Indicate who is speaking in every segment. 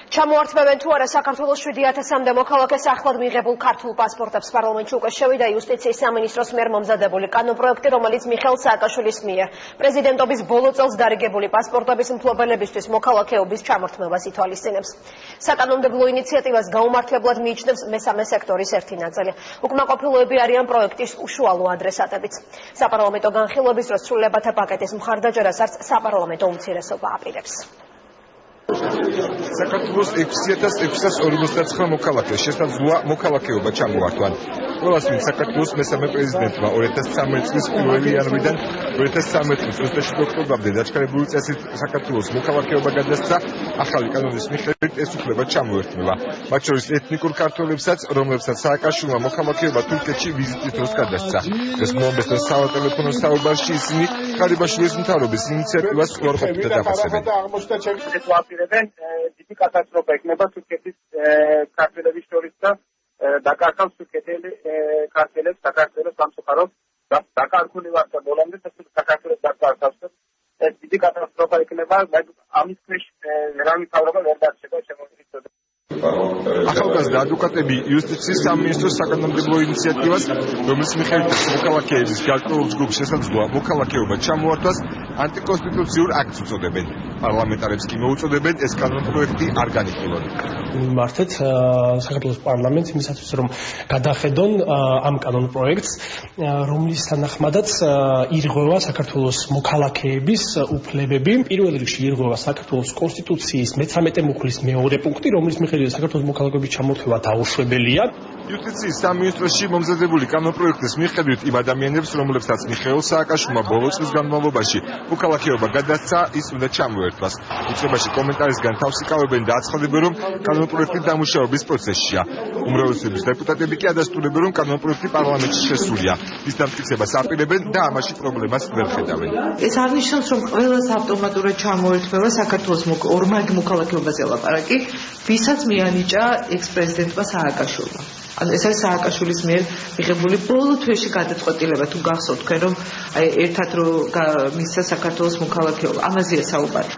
Speaker 1: ჩამოართმევენ თუ არა საქართველოს 7,000-მდე მოქალაქეს ახლად მიღებულ ქართულ პასპორტებს პარლამენტში უკვე შევიდა იუსტიციის სამინისტროს მიერ მომზადებული კანონპროექტი, რომელიც მიხეილ სააკაშვილის მიერ პრეზიდენტობის ბოლო წელს დარიგებული პასპორტების მფლობელებისთვის მოქალაქეობის ჩამორთმევას ითვალისწინებს. საკანონმდებლო ინიციატივას გაუმართლებლად მიიჩნევს მესამე სექტორის ერთი ნაწილი. უკმაყოფილოები არიან პროექტის უშუალო ადრესატებიც. საპარლამენტო განხილვების დროს სრულებათა პაკეტის მხარდაჭერას არც საპარლამენტო უმცირესობა აპირებს.
Speaker 2: საქართველოს 6,649 მოქალაქეს შესაძლოა მოქალაქეობა ჩამოართვან. ყველას ვინც საქართველოს მესამე პრეზიდენტმა 2013 წლის 1 იანვრიდან 2013 წლის 27 ოქტომბრამდე დაჩქარებული წესით საქართველოს მოქალაქეობა გადასცა, ახალი კანონის მიხედვით ეს უფლება ჩამოერთმევა. მათ შორის ეთნიკურ ქართველებსაც, რომლებსაც სააკაშვილმა მოქალაქეობა თურქეთში ვიზიტის დროს გადასცა. ეს მომბესთან სავატელეფონო საუბარში ისინი ხარიბაშვილის მთავრობის ინიციატივას უარყოფითად აფასებენ.
Speaker 3: დიდი კატასტროფა იქნება თურქეთის ქართველების შორის და დაკარგავს თურქეთელი ქართველებს საქართველოს სამწუხაროდ დაკარგული ვარ და ბოლომდე საქართველოს დაკარგავს. ეს დიდი კატასტროფა იქნება, ამის ქვეშ ვერავინ მთავრობა ვერ დარჩება შემოგვიწოდა.
Speaker 2: ახალგაზრდა ადვოკატები იუსტიციის სამინისტროს საკანონმდებლო ინიციატივას, რომლის მიხედვით მოქალაქეების გარკვეულ ჯგუფს შესაძლოა მოქალაქეობა ჩამოართვას, ანტიკონსტიტუციურ აქტს უწოდებენ. პარლამენტარებს კი მოუწოდებენ ეს კანონპროექტი არ განიხილონ.
Speaker 4: მართეთ საქართველოს პარლამენტს იმისათვის რომ გადახედონ ამ კანონპროექტს, რომლის თანახმადაც ირღვევა საქართველოს მოქალაქეების უფლებები. პირველ რიგში ირღვევა საქართველოს კონსტიტუციის 13 მუხლის მეორე პუნქტი, რომლის მიხედვით საქართველოს მოქალაქეობის ჩამორთმევა დაუშვებელია.
Speaker 2: იუსტიციის სამინისტროში მომზადებული კანონპროექტის მიხედვით იმ ადამიანებს, რომლებსაც მიხეილ სააკაშვილმა ბოლო წლის განმავლობაში მოქალაქეობა გადასცა, ის უნდა ჩამოერთვას. უწყებაში კომენტარისგან თავს იკავებენ და აცხადებენ, რომ კანონპროექტი დამუშავების პროცესშია. უმრავლესობის დეპუტატები კი ადასტურებენ, რომ კანონპროექტი პარლამენტში შესულია. ის დამტკიცებას აპირებენ და ამაში პრობლემას ვერ ხედავენ.
Speaker 5: ეს არნიშნავს, რომ ყველას ავტომატურად ჩამოერთვება საქართველოს ორმაგი მოქალაქეობაზე ლაპარაკი, ვისაც მიანიჭა ექს-პრეზიდენტმა სააკაშვილმა. ეს არის სააკაშვილის მიერ მიღებული ბოლო თვეში გადაწყვეტილება. თუ გახსოვთ თქვენ, რომ ერთად რო მისცა საქართველოს მოქალაქეობა, ამაზეა საუბარი.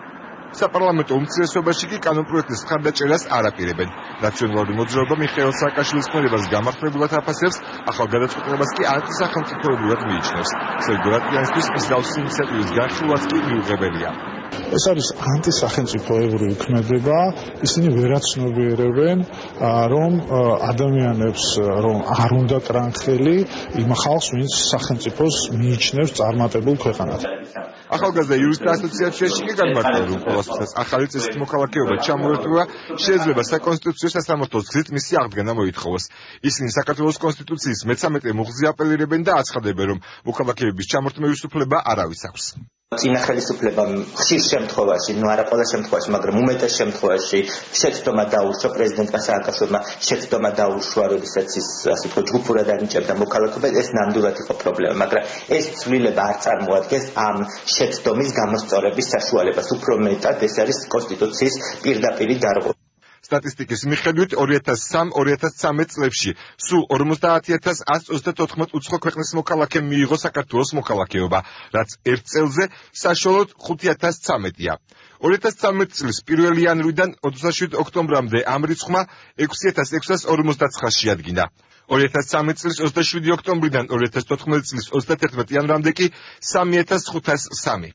Speaker 2: საპარლამენტო უმცირესობაში კი კანონპროექტის მხარდაჭერას არ აპირებენ. ნაციონალური მოძრაობა მიხეილ სააკაშვილის ქმედებას გამართლებულად აფასებს, ახალ გადაწყვეტილებას კი ანტისახელმწიფოებრივად მიიჩნევს. სერგო რატიანისთვის მსგავსი ინიციატივის განხილვაც კი მიუღებელია.
Speaker 6: ეს არის ანტისახელმწიფოებრივი ქმედება, ისინი ვერაცნობიერებენ, რომ ადამიანებს რომ არ უნდა ტრანხელი იმ ხალხს, ვინც სახელმწიფოს მიიჩნევს წარმატებულ ქვეყანად.
Speaker 2: ახალგაზრდა იურისტთა ასოციაციაში კი განმარტავენ, რომ ყოველთვის ახალი წესით მოქალაქეობა ჩამოერთვა შეიძლება საკონსტიტუციო სასამართლოს გზით მისი აღდგენა მოითხოვოს. ისინი საქართველოს კონსტიტუციის 13 მუხლზე აპელირებენ და აცხადებენ, რომ მოქალაქეების ჩამორთმევის უფლება არავის აქვს.
Speaker 7: წინა ხელისუფლება ხშირ შემთხვევაში, არა ყველა შემთხვევაში, მაგრამ უმეტეს შემთხვევაში შეცდომა დაუშვა პრეზიდენტმა სააკაშვილმა, შეცდომა დაუშვა, როდესაც ის ასე ვთქვათ, ჯგუფურად ანიჭებდა მოქალაქეობას, ეს ნამდვილად იყო პრობლემა, მაგრამ ეს ცვლილება არ წარმოადგენს ამ შეცდომის გამოსწორების საშუალებას. უფრო მეტად ეს არის კონსტიტუციის პირდაპირი დარღვევა.
Speaker 2: სტატისტიკის მიხედვით 2003-2013 წლებში სულ 50,134 უცხო ქვეყნის მოქალაქემ მიიღო საქართველოს მოქალაქეობა, რაც ერთ წელზე საშუალოდ 5,013-ია. 2013 წლის 1 იანვრიდან 27 ოქტომბრამდე ამ რიცხვმა 6,659 შეადგინა. 2013 წლის 27 ოქტომბრიდან 2014 წლის 31 იანვრამდე კი 3,503.